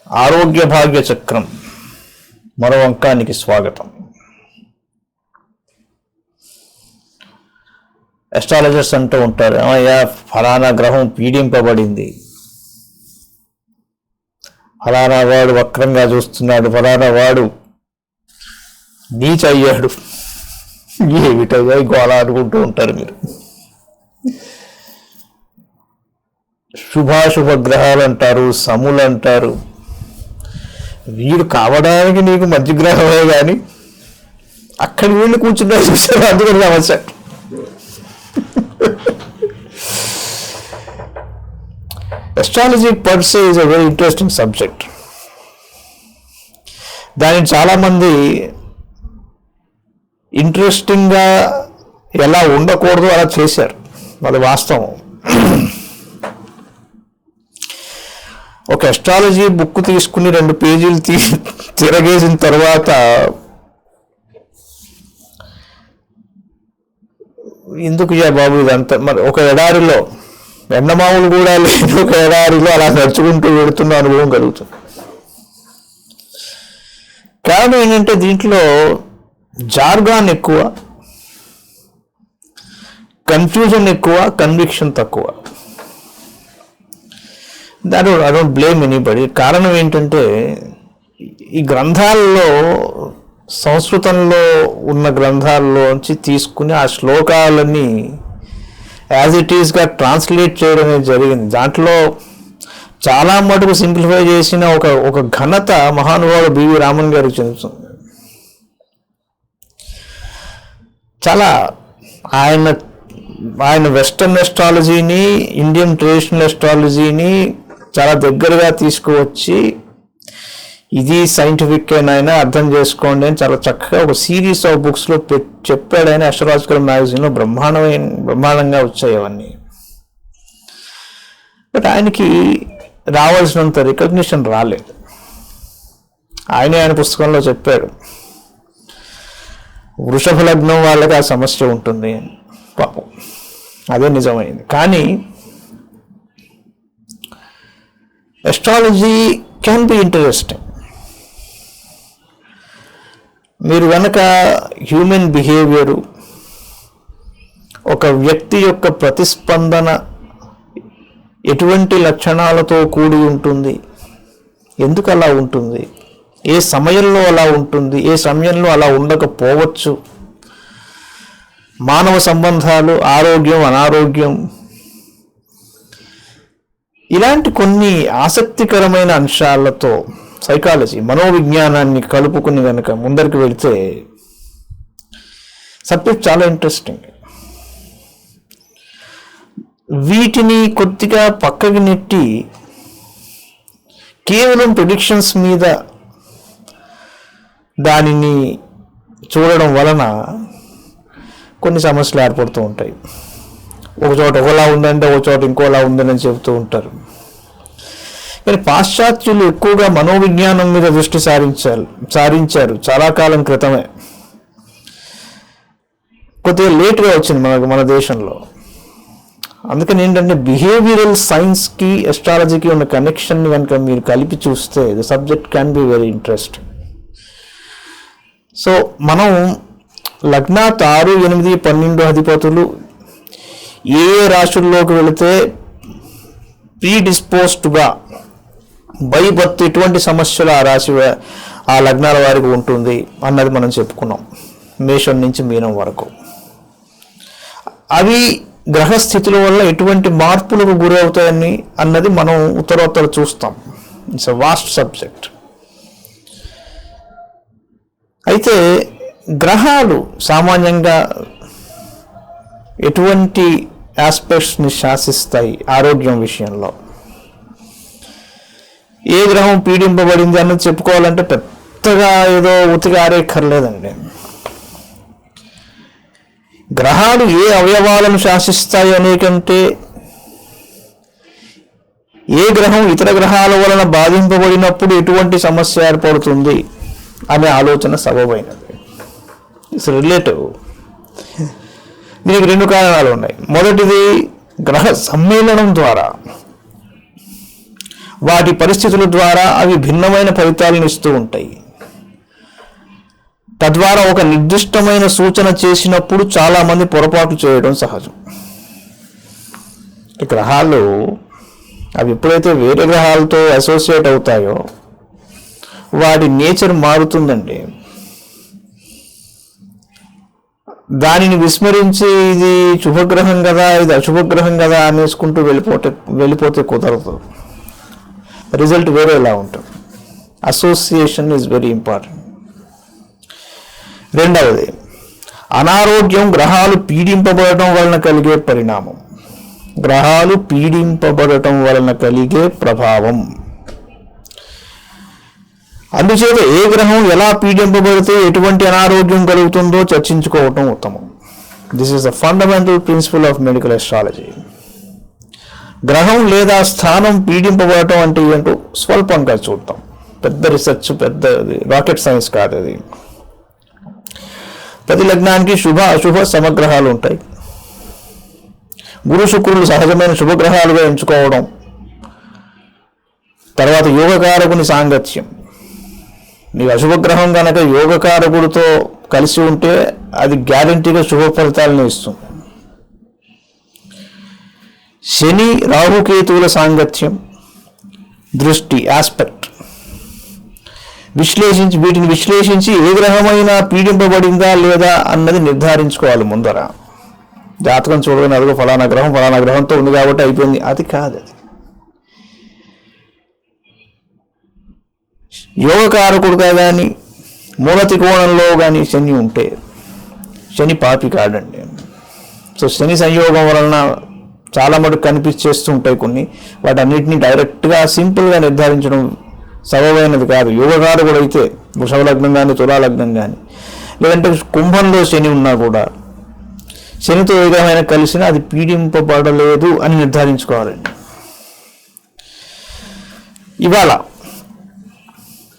ఆరోగ్య భాగ్య చక్రం మరో అంకానికి స్వాగతం. ఎస్ట్రాలజర్స్ అంటూ ఉంటారు, ఏమయ్యా ఫలానా గ్రహం పీడింపబడింది, ఫలానా వాడు వక్రంగా చూస్తున్నాడు, ఫలానా వాడు నీచ అయ్యాడు, ఏమిటయ్యా గోళ అనుకుంటూ ఉంటారు మీరు. శుభాశుభ గ్రహాలు అంటారు, సములు అంటారు. వీడు కావడానికి నీకు మంచి గ్రహమే కానీ అక్కడి వీళ్ళు కూర్చున్నా చూసారు, అందుకని సమస్య. Astrology per say is a very interesting subject. దాన్ని చాలామంది ఇంట్రెస్టింగ్గా ఎలా ఉండకూడదు అలా చేశారు, అది వాస్తవం. ఒక ఎస్ట్రాలజీ బుక్ తీసుకుని 2 పేజీలు తిరగేసిన తర్వాత ఎందుకు బాబు ఇదంతా, మరి ఒక ఎడారిలో ఎండమావులు కూడా లేని ఒక ఎడారిలో అలా నడుచుకుంటూ వెళుతున్న అనుభవం కలుగుతుంది. కారణం ఏంటంటే దీంట్లో జార్గాన్ ఎక్కువ, కన్ఫ్యూజన్ ఎక్కువ, కన్విక్షన్ తక్కువ. I don't blame anybody. కారణం ఏంటంటే ఈ గ్రంథాల్లో, సంస్కృతంలో ఉన్న గ్రంథాల్లోంచి తీసుకుని ఆ శ్లోకాలని యాజ్ ఇట్ ఈస్గా ట్రాన్స్లేట్ చేయడం జరిగింది. దాంట్లో చాలా మటుకు సింప్లిఫై చేసిన ఒక ఘనత మహానుభావుడు బివి రామన్ గారికి చెందుతుంది. చాలా ఆయన వెస్టర్న్ ఎస్ట్రాలజీని, ఇండియన్ ట్రెడిషనల్ ఎస్ట్రాలజీని చాలా దగ్గరగా తీసుకువచ్చి ఇది సైంటిఫిక్ అయినా అర్థం చేసుకోండి అని చాలా చక్కగా ఒక సిరీస్ ఆఫ్ బుక్స్లో చెప్పాడు ఆయన. అస్ట్రాలజికల్ మ్యాగజైన్లో బ్రహ్మాండంగా వచ్చాయి అవన్నీ. బట్ ఆయనకి రావాల్సినంత రికగ్నిషన్ రాలేదు. ఆయన పుస్తకంలో చెప్పాడు, వృషభ లగ్నం వాళ్ళకి ఆ సమస్య ఉంటుంది అని. పాపం అదే నిజమైంది. కానీ ఎస్ట్రాలజీ క్యాన్ బి ఇంట్రెస్టింగ్. మీరు కనుక హ్యూమన్ బిహేవియరు, ఒక వ్యక్తి యొక్క ప్రతిస్పందన ఎటువంటి లక్షణాలతో కూడి ఉంటుంది, ఎందుకు అలా ఉంటుంది, ఏ సమయంలో అలా ఉంటుంది, ఏ సమయంలో అలా ఉండకపోవచ్చు, మానవ సంబంధాలు, ఆరోగ్యం, అనారోగ్యం, ఇలాంటి కొన్ని ఆసక్తికరమైన అంశాలతో సైకాలజీ, మనోవిజ్ఞానాన్ని కలుపుకుని కనుక ముందరికి వెళితే సబ్జెక్ట్ చాలా ఇంట్రెస్టింగ్. వీటిని కొద్దిగా పక్కకి నెట్టి కేవలం ప్రెడిక్షన్స్ మీద దానిని చూడడం వలన కొన్ని సమస్యలు ఏర్పడుతూ ఉంటాయి. ఒక చోట ఒకలా ఉందంటే ఒక చోట ఇంకోలా ఉందని చెబుతూ ఉంటారు. కానీ పాశ్చాత్యులు ఎక్కువగా మనోవిజ్ఞానం మీద దృష్టి సారించారు చాలా కాలం క్రితమే. కొద్దిగా లేట్గా వచ్చింది మన దేశంలో. అందుకని ఏంటంటే బిహేవియరల్ సైన్స్కి ఎస్ట్రాలజీకి ఉన్న కనెక్షన్ని కనుక మీరు కలిపి చూస్తే the subject can be very interesting. So మనం లగ్నాత్ 6, 8, 12 అధిపతులు ఏ రాశుల్లోకి వెళితే ప్రీడిస్పోజ్డ్గా బై బర్త్ ఎటువంటి సమస్యలు ఆ రాశి, ఆ లగ్నాల వారికి ఉంటుంది అన్నది మనం చెప్పుకున్నాం, మేషం నుంచి మీనం వరకు. అవి గ్రహస్థితుల వల్ల ఎటువంటి మార్పులకు గురవుతాయని అన్నది మనం ఉత్తరోత్తర చూస్తాం. It's a vast subject. అయితే గ్రహాలు సామాన్యంగా ఎటువంటి ఆస్పెక్ట్స్ని శాసిస్తాయి ఆరోగ్యం విషయంలో? ఏ గ్రహం పీడింపబడింది అన్నది చెప్పుకోవాలంటే పెద్దగా ఏదో ఉతిగా ఆరేక్కర్లేదండి. గ్రహాలు ఏ అవయవాలను శాసిస్తాయి అనే కంటే ఏ గ్రహం ఇతర గ్రహాల వలన బాధింపబడినప్పుడు ఎటువంటి సమస్య ఏర్పడుతుంది అనే ఆలోచన సబబైనది. It's relative. దీనికి 2 కారణాలు ఉన్నాయి. మొదటిది, గ్రహ సమ్మేళనం ద్వారా వాటి పరిస్థితుల ద్వారా అవి భిన్నమైన ఫలితాలను ఇస్తూ ఉంటాయి. తద్వారా ఒక నిర్దిష్టమైన సూచన చేసినప్పుడు చాలామంది పొరపాటు చేయడం సహజం. ఈ గ్రహాలు అవి ఎప్పుడైతే వేరే గ్రహాలతో అసోసియేట్ అవుతాయో వాటి నేచర్ మారుతుందండి. దానిని విస్మరించి ఇది శుభగ్రహం కదా, ఇది అశుభగ్రహం కదా అనేసుకుంటూ వెళ్ళిపోతే కుదరదు. రిజల్ట్ వేరేలా ఉంటుంది. Association is very important. రెండవది, అనారోగ్యం గ్రహాలు పీడింపబడటం వలన కలిగే పరిణామం. గ్రహాలు పీడింపబడటం వలన కలిగే ప్రభావం. అందుచేత ఏ గ్రహం ఎలా పీడింపబడితే ఎటువంటి అనారోగ్యం కలుగుతుందో చర్చించుకోవటం ఉత్తమం. This is the fundamental principal of medical astrology. గ్రహం లేదా స్థానం పీడింపబడటం అంటే ఏంటో స్వల్పంగా చూద్దాం. పెద్ద రీసెర్చ్, పెద్ద రాకెట్ సైన్స్ కాదు అది. ప్రతి లగ్నానికి శుభ అశుభ సమగ్రహాలు ఉంటాయి. గురు శుక్రులు సహజమైన శుభగ్రహాలుగా ఎంచుకోవడం, తర్వాత యోగకారకుని సాంగత్యం. నీకు అశుభగ్రహం కనుక యోగకారకుడితో కలిసి ఉంటే అది గ్యారంటీగా శుభ ఫలితాలను ఇస్తుంది. శని రాహుకేతువుల సాంగత్యం, దృష్టి, ఆస్పెక్ట్ వీటిని విశ్లేషించి ఏ గ్రహమైనా పీడింపబడిందా లేదా అన్నది నిర్ధారించుకోవాలి ముందర. జాతకం చూడగానే అదిగో ఫలానా గ్రహంతో ఉంది కాబట్టి అయిపోయింది, అది కాదు. అది యోగకారకుడుగా కానీ మూల త్రికోణంలో కానీ శని ఉంటే శని పాపి కాడండి. సో శని సంయోగం వలన చాలా మటుకు కనిపించేస్తూ ఉంటాయి కొన్ని. వాటన్నిటిని డైరెక్ట్గా సింపుల్గా నిర్ధారించడం సబబైనది కాదు. యోగకారకుడు అయితే వృషభ లగ్నం కానీ తులాలగ్నం కానీ, లేదంటే కుంభంలో శని ఉన్నా కూడా శనితో ఏ గ్రహమైనా కలిసినా అది పీడింపబడలేదు అని నిర్ధారించుకోవాలండి. ఇవాళ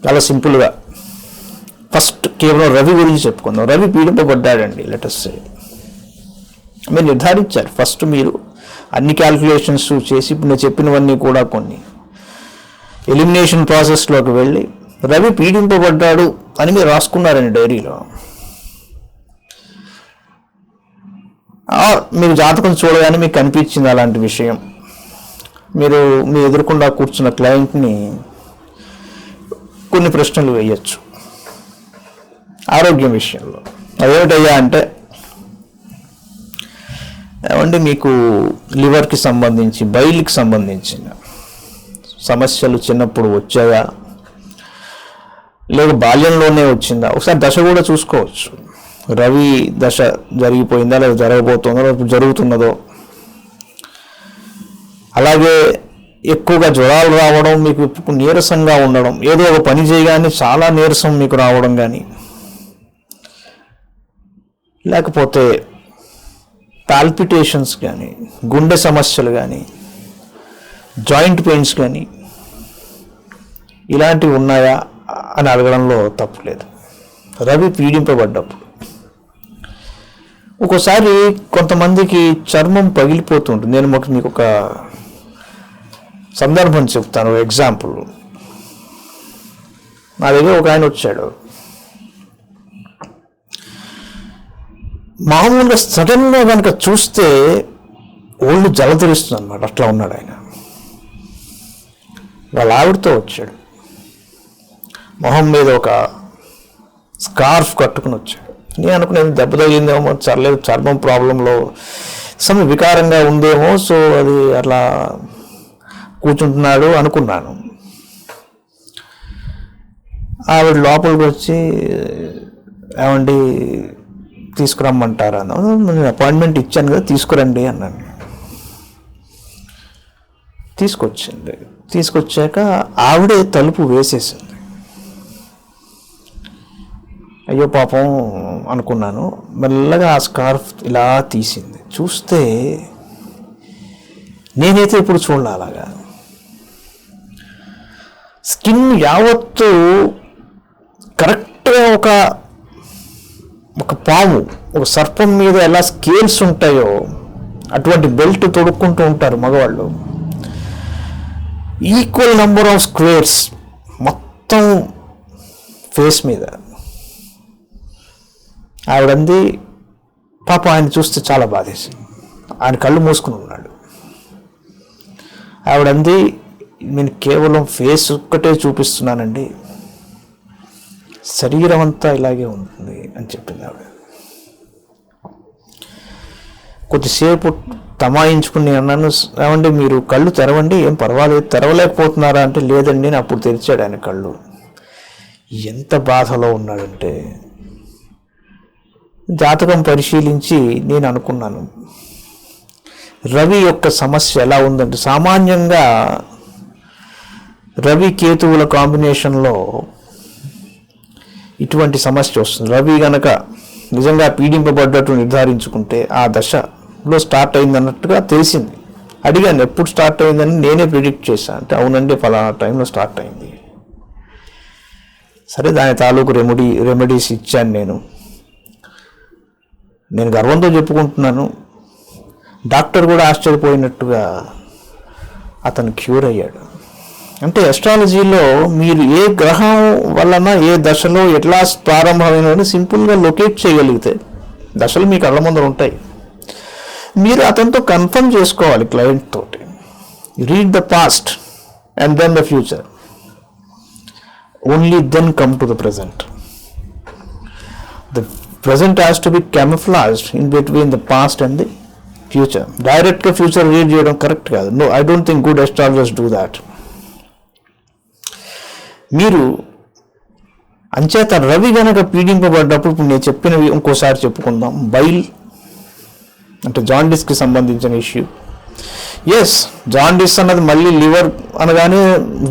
చాలా సింపుల్గా ఫస్ట్ కేవలం రవి గురించి చెప్పుకుందాం. రవి పీడింపబడ్డాడండి, లెటస్ సే. మీరు నిర్ధారించారు ఫస్ట్. మీరు అన్ని క్యాల్కులేషన్స్ చేసి ఇప్పుడు నేను చెప్పినవన్నీ కూడా కొన్ని ఎలిమినేషన్ ప్రాసెస్లోకి వెళ్ళి రవి పీడింపబడ్డాడు అని మీరు రాసుకున్నారండి డైరీలో. మీరు జాతకం చూడగానే మీకు కనిపించింది అలాంటి విషయం. మీరు మీ ఎదురుకుండా కూర్చున్న క్లయింట్ని కొన్ని ప్రశ్నలు వేయచ్చు ఆరోగ్యం విషయంలో. అదేమిటయ్యా అంటే, ఏమంటే మీకు లివర్కి సంబంధించి, బైల్కి సంబంధించిన సమస్యలు చిన్నప్పుడు వచ్చాయా, లేక బాల్యంలోనే వచ్చిందా? ఒకసారి దశ కూడా చూసుకోవచ్చు. రవి దశ జరిగిపోయిందా, లేదా జరగబోతుందో, లేదా జరుగుతున్నదో. అలాగే ఎక్కువగా జ్వరాలు రావడం, మీకు నీరసంగా ఉండడం, ఏదో ఒక పని చేయగానే చాలా నీరసం మీకు రావడం కానీ, లేకపోతే పాల్పిటేషన్స్ కానీ, గుండె సమస్యలు కానీ, జాయింట్ పెయిన్స్ కానీ ఇలాంటివి ఉన్నాయా అని అడగడంలో తప్పులేదు. రవి పీడింపబడ్డప్పుడు ఒక్కోసారి కొంతమందికి చర్మం పగిలిపోతుంటుంది. నేను మీకు ఒక సందర్భం చెప్తాను, ఎగ్జాంపుల్. నా దగ్గర ఒక ఆయన వచ్చాడు. మామూలుగా సడన్గా కనుక చూస్తే ఒళ్ళు జలధరిస్తుంది అనమాట, అట్లా ఉన్నాడు ఆయన. వాళ్ళ ఆవిడతో వచ్చాడు. మొహం మీద ఒక స్కార్ఫ్ కట్టుకుని వచ్చాడు. నేను అనుకునేది దెబ్బ తగిలిందేమో, చర్లేదు చర్మం ప్రాబ్లంలో వికారంగా ఉందేమో, సో అది అట్లా కూర్చుంటున్నాడు అనుకున్నాను. ఆవిడ లోపలికి వచ్చి, ఏమండి తీసుకురమ్మంటారా అన్న. నేను అపాయింట్మెంట్ ఇచ్చాను కదా, తీసుకురండి అన్నాను. తీసుకొచ్చాక ఆవిడే తలుపు వేసేసింది. అయ్యో పాపం అనుకున్నాను. మెల్లగా ఆ స్కార్ఫ్ ఇలా తీసింది. చూస్తే నేనైతే ఇప్పుడు చూడాలి అలాగా. స్కిన్ యావత్తు కరెక్ట్గా ఒక పాము, ఒక సర్పం మీద ఎలా స్కేల్స్ ఉంటాయో అటువంటి బెల్ట్ తొడుక్కుంటూ ఉంటారు మగవాళ్ళు. ఈక్వల్ నెంబర్ ఆఫ్ స్క్వేర్స్ మొత్తం ఫేస్ మీద. ఆవిడంది పాప ఆయన చూస్తే చాలా బాధేసి, ఆయన కళ్ళు మూసుకుని ఉన్నాడు. ఆవిడంది నేను కేవలం ఫేస్ ఒక్కటే చూపిస్తున్నానండి, శరీరం అంతా ఇలాగే ఉంటుంది అని చెప్పింది ఆవిడ. కొద్దిసేపు తమాయించుకుని అన్నాను, ఏమండి మీరు కళ్ళు తెరవండి, ఏం పర్వాలేదు, తెరవలేకపోతున్నారా అంటే లేదండి. నేను అప్పుడు తెరిచాడు ఆయన కళ్ళు. ఎంత బాధలో ఉన్నాడంటే, జాతకం పరిశీలించి నేను అనుకున్నాను రవి యొక్క సమస్య ఎలా ఉందంటే, సామాన్యంగా రవి కేతువుల కాంబినేషన్లో ఇటువంటి సమస్య వస్తుంది. రవి గనక నిజంగా పీడింపబడ్డట్టు నిర్ధారించుకుంటే ఆ దశలో స్టార్ట్ అయిందన్నట్టుగా తెలిసింది. అడిగాను ఎప్పుడు స్టార్ట్ అయిందని, నేనే ప్రిడిక్ట్ చేశాను. అంటే అవునండి ఫలానా టైంలో స్టార్ట్ అయింది. సరే దాని తాలూకు రెమెడీస్ ఇచ్చాను. నేను గర్వంతో చెప్పుకుంటున్నాను, డాక్టర్ కూడా ఆశ్చర్యపోయినట్టుగా అతను క్యూర్ అయ్యాడు. అంటే ఎస్ట్రాలజీలో మీరు ఏ గ్రహం వలన ఏ దశలో ఎట్లా ప్రారంభమైన సింపుల్గా లొకేట్ చేయగలిగితే, దశలు మీ కళ్ళ ముందర ఉంటాయి, మీరు అతనితో కన్ఫర్మ్ చేసుకోవాలి క్లయింట్ తోటి. Read the past and then the future, only then come to the present. The present has to be camouflaged in between the past and the future. డైరెక్ట్గా ఫ్యూచర్ రీడ్ చేయడం కరెక్ట్ కాదు. No, I don't think good astrologers do that. మీరు అంచేత రవి గనక పీడింపబడ్డప్పుడు, ఇప్పుడు నేను చెప్పినవి ఇంకోసారి చెప్పుకుందాం. బైల్ అంటే జాండిస్కి సంబంధించిన ఇష్యూ. ఎస్, జాండిస్ అన్నది మళ్ళీ లివర్ అనగానే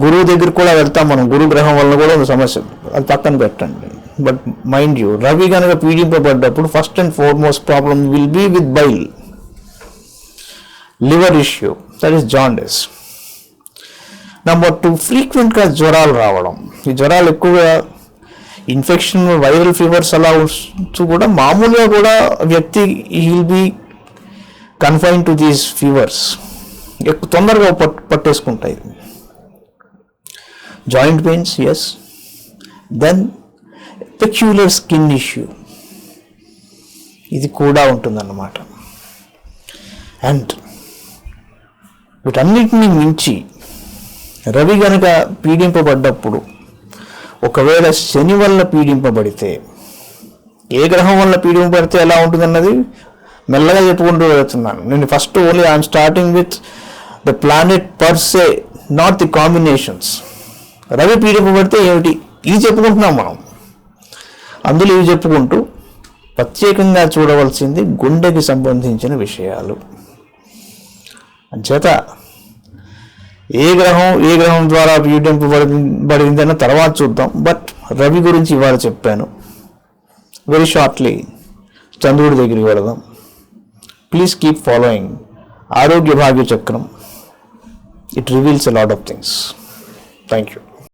గురువు దగ్గర కూడా వెళ్తాం మనం, గురు గ్రహం వల్ల కూడా ఒక సమస్య, అది పక్కన పెట్టండి. బట్ మైండ్ యూ, రవి కనుక పీడింపబడ్డప్పుడు first and foremost problem will be with bile, liver issue, that is jaundice. Number 2, ఫ్రీక్వెంట్గా జ్వరాలు రావడం. ఈ జ్వరాలు ఎక్కువగా ఇన్ఫెక్షన్, వైరల్ ఫీవర్స్ అలా వస్తూ కూడా మామూలుగా కూడా వ్యక్తి will be confine to these fevers, ఎక్కువ తొందరగా పట్టేసుకుంటాయి. Joint pains, yes. Then peculiar skin issue, ఇది కూడా ఉంటుందన్నమాట. అండ్ వీటన్నిటిని మించి రవి గనక పీడింపబడ్డప్పుడు, ఒకవేళ శని వల్ల పీడింపబడితే, ఏ గ్రహం వల్ల పీడింపబడితే ఎలా ఉంటుందన్నది మెల్లగా చెప్పుకుంటూ వెళ్తున్నాను. నేను first only I'm starting with the planet per se, not the combinations. Ravi పీడింపబడితే ఏమిటి, ఇవి చెప్పుకుంటున్నాం మనం. అందులో ఇవి చెప్పుకుంటూ ప్రత్యేకంగా చూడవలసింది గుండెకి సంబంధించిన విషయాలు. అంచేత ఏ గ్రహం ద్వారా పీడింపబడిందన్న తర్వాత చూద్దాం. బట్ రవి గురించి ఇవాళ చెప్పాను. వెరీ షార్ట్లీ చంద్రుడి దగ్గరికి వెళదాం. ప్లీజ్ కీప్ ఫాలోయింగ్ ఆరోగ్య భాగ్య చక్రం. It reveals a lot of things. Thank you.